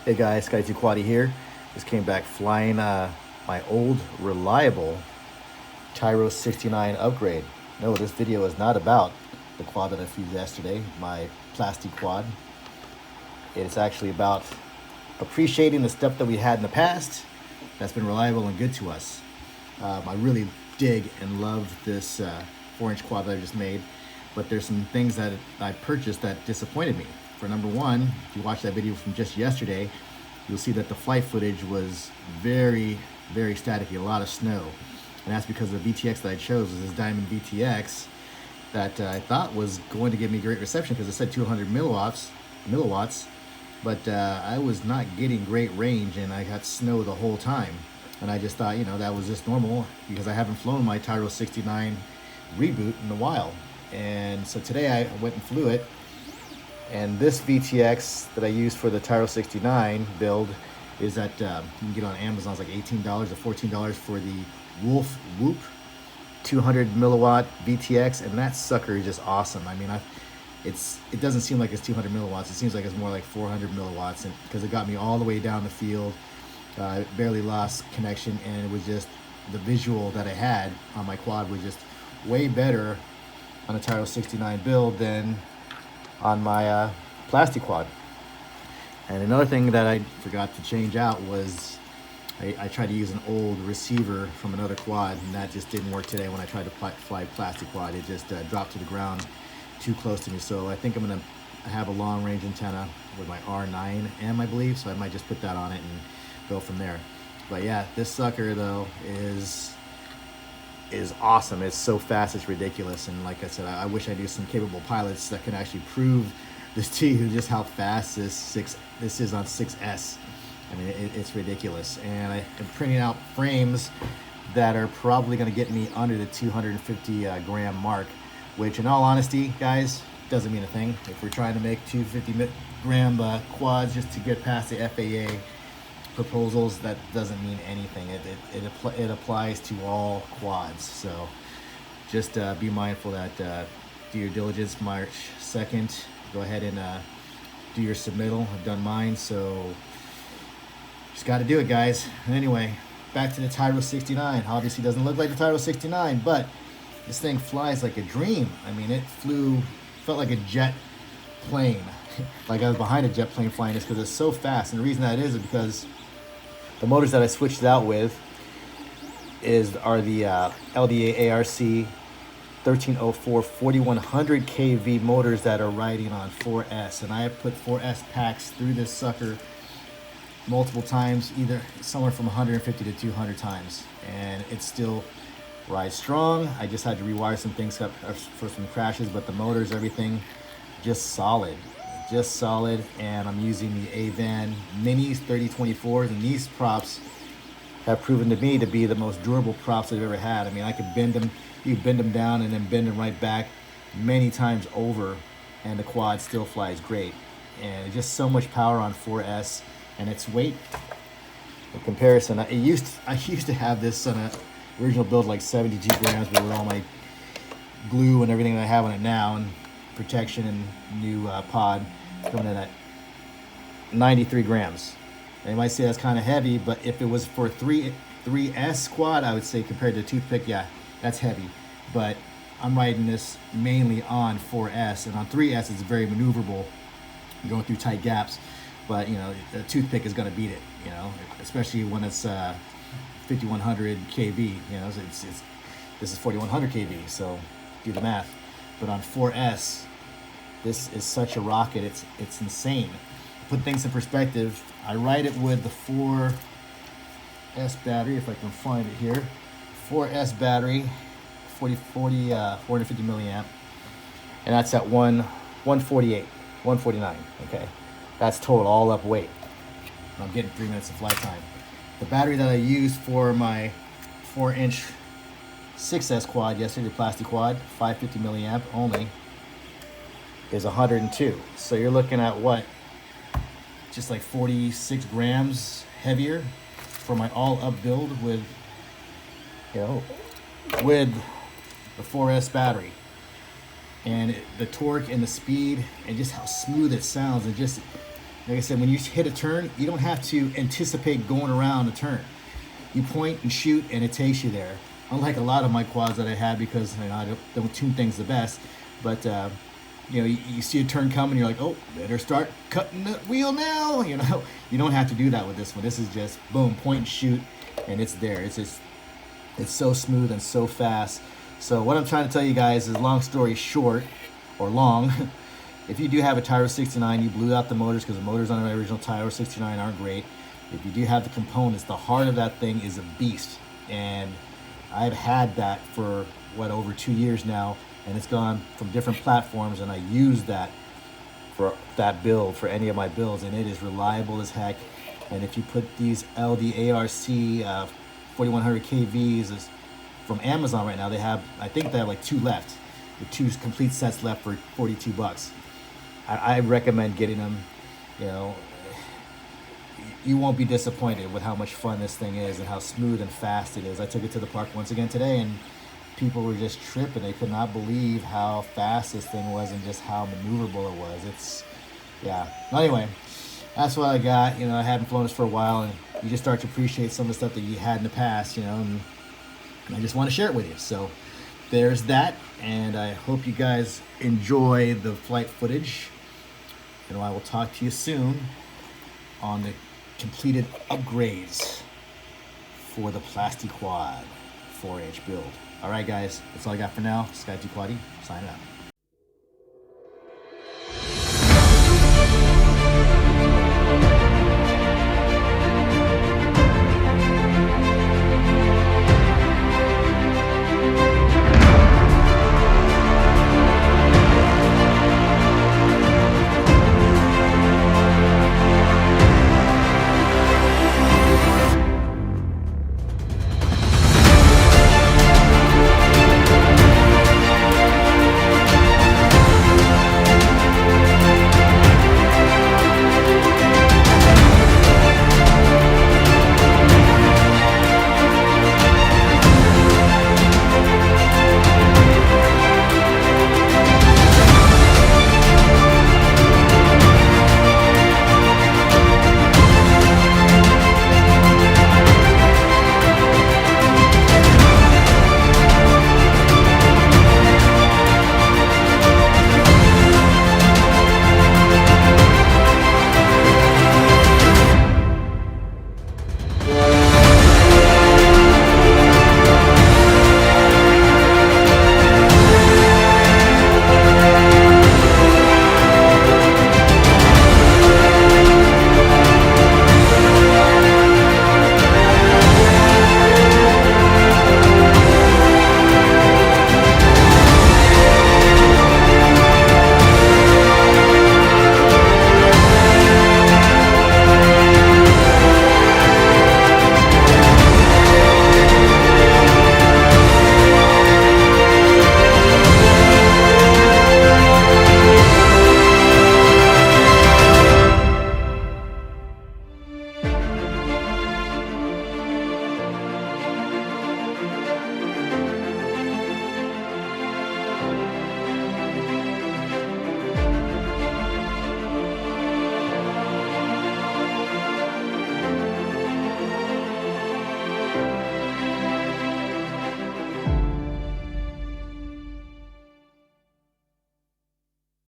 Hey guys, X3 Quaddy here. Just came back flying my old reliable Tyro69 upgrade. No, this video is not about the quad that I flew yesterday, my plastic quad. It's actually about appreciating the stuff that we had in the past that's been reliable and good to us. I really dig and love this 4-inch quad that I just made, but there's some things that I purchased that disappointed me. For number one, if you watch that video from just yesterday, you'll see that the flight footage was very, very staticky, a lot of snow. And that's because the VTX that I chose was this Diamond VTX that I thought was going to give me great reception because it said 200 milliwatts, but I was not getting great range and I got snow the whole time. And I just thought, you know, that was just normal because I haven't flown my Tyro69 reboot in a while. And so today I went and flew it. And this VTX that I used for the Tyro69 build is at, you can get on Amazon, it's like $18 or $14 for the WolfWhoop 200 milliwatt VTX, and that sucker is just awesome. I mean, it doesn't seem like it's 200 milliwatts, it seems like it's more like 400 milliwatts, and because it got me all the way down the field, I barely lost connection, and it was just, the visual that I had on my quad was just way better on a Tyro69 build than on my plastic quad. And another thing that I forgot to change out was I tried to use an old receiver from another quad, and that just didn't work today when I tried to fly plastic quad. It just dropped to the ground too close to me. So I think I'm gonna have a long range antenna with my R9M, I believe, so I might just put that on it and go from there. But yeah, this sucker though is awesome. It's so fast, it's ridiculous. And like I said, I wish I knew some capable pilots that can actually prove this to you, just how fast this is on 6S. I mean, it's ridiculous. And I am printing out frames that are probably going to get me under the 250 gram mark, which in all honesty, guys, doesn't mean a thing. If we're trying to make 250 gram quads just to get past the FAA proposals, that doesn't mean anything. It applies to all quads. So just be mindful that do your diligence. March 2nd, go ahead and do your submittal. I've done mine, so just got to do it, guys. Anyway, back to the Tyro69. Obviously doesn't look like the Tyro69, but this thing flies like a dream. I mean, it felt like a jet plane. Like I was behind a jet plane flying this, because it's so fast. And the reason that is because the motors that I switched it out with are the LDARC 1304 4100 kV motors that are riding on 4S. And I have put 4S packs through this sucker multiple times, either somewhere from 150 to 200 times. And it still rides strong. I just had to rewire some things up for some crashes, but the motors, everything, just solid. And I'm using the Avan Minis 3024s, and these props have proven to me to be the most durable props I've ever had. I mean, I could bend them, you bend them down and then bend them right back many times over, and the quad still flies great. And just so much power on 4S, and its weight in comparison, I used to have this on an original build like 72 grams, but with all my glue and everything that I have on it now, and protection and new pod, coming in at 93 grams. And you might say that's kind of heavy, but if it was for 3S quad, I would say compared to toothpick, yeah, that's heavy. But I'm riding this mainly on 4S, and on 3S it's very maneuverable, going through tight gaps. But you know, a toothpick is going to beat it, you know, especially when it's 5100 kV. You know, this is 4100 kV, so do the math. But on 4S, this is such a rocket, it's insane. To put things in perspective, I ride it with the 4S battery, if I can find it here. 4S battery, 450 milliamp, and that's at 148, 149, okay? That's total, all up weight. And I'm getting 3 minutes of flight time. The battery that I used for my 4-inch 6S quad yesterday, the plastic quad, 550 milliamp only, is 102. So you're looking at what? Just like 46 grams heavier for my all-up build with, you know, with the 4S battery. And the torque and the speed and just how smooth it sounds, and just Like I said, when you hit a turn, you don't have to anticipate going around a turn. You point and shoot, and it takes you there. Unlike a lot of my quads that I had, because I don't tune things the best. But you see a turn coming, you're like, oh, better start cutting the wheel now. You don't have to do that with this one. This is just boom, point and shoot, and it's there. It's so smooth and so fast. So what I'm trying to tell you guys is, long story short, or long, if you do have a Tyro69, you blew out the motors, because the motors on the original Tyro69 aren't great. If you do have the components, the heart of that thing is a beast. And I've had that for, over 2 years now, and it's gone from different platforms, and I use that for that build, for any of my builds, and it is reliable as heck. And if you put these LDARC 4100 KVs from Amazon right now, I think they have like 2 left, with 2 complete sets left for $42. I recommend getting them. You won't be disappointed with how much fun this thing is and how smooth and fast it is. I took it to the park once again today, and people were just tripping. They could not believe how fast this thing was and just how maneuverable it was. Yeah. Anyway, that's what I got. I hadn't flown this for a while, and you just start to appreciate some of the stuff that you had in the past, and I just want to share it with you. So there's that, and I hope you guys enjoy the flight footage, and I will talk to you soon on the completed upgrades for the Plastic Quad 4-inch build. All right, guys, that's all I got for now. Sky2Quaddy, signing out.